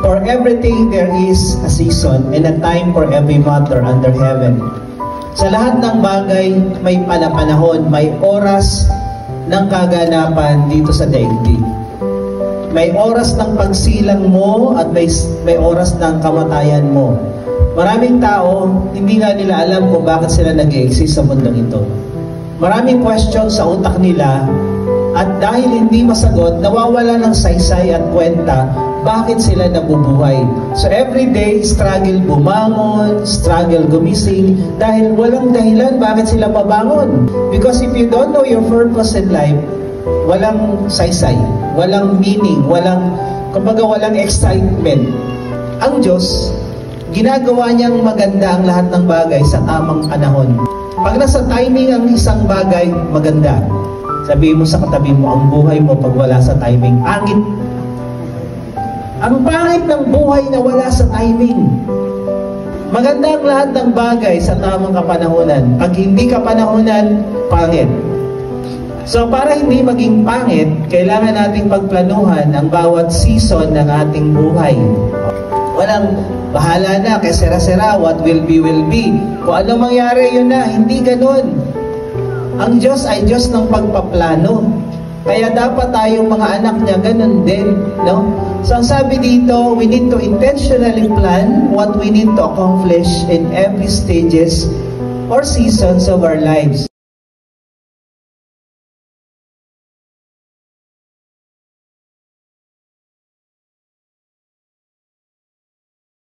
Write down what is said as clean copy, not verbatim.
For everything there is a season and a time for every matter under heaven. Sa lahat ng bagay, may panapanahon, may oras ng kaganapan dito sa daigdig. May oras ng pagsilang mo at may oras ng kamatayan mo. Maraming tao, hindi nga nila alam kung bakit sila nag-i-exist sa mundong ito. Maraming questions sa utak nila at dahil hindi masagot, nawawala ng saysay at kwenta bakit sila nabubuhay. So every day, struggle bumangon, struggle gumising dahil walang dahilan bakit sila pabangon. Because if you don't know your purpose in life, walang saysay, walang meaning, kumbaga walang excitement. Ang Diyos, ginagawa niyang maganda ang lahat ng bagay sa tamang panahon. Pag nasa timing ang isang bagay, maganda. Sabihin mo sa katabi mo, ang buhay mo pag wala sa timing, pangit. Ang pangit ng buhay na wala sa timing. Maganda ang lahat ng bagay sa tamang kapanahunan. Pag hindi kapanahunan, pangit. So para hindi maging pangit, kailangan nating pagplanuhan ang bawat season ng ating buhay. Walang bahala na, kay sera-sera, what will be, will be. Kung ano mangyari, yun na. Hindi ganun. Ang Diyos ay Diyos ng pagpaplano. Kaya dapat tayong mga anak niya, ganun din. No? So ang sabi dito, we need to intentionally plan what we need to accomplish in every stages or seasons of our lives.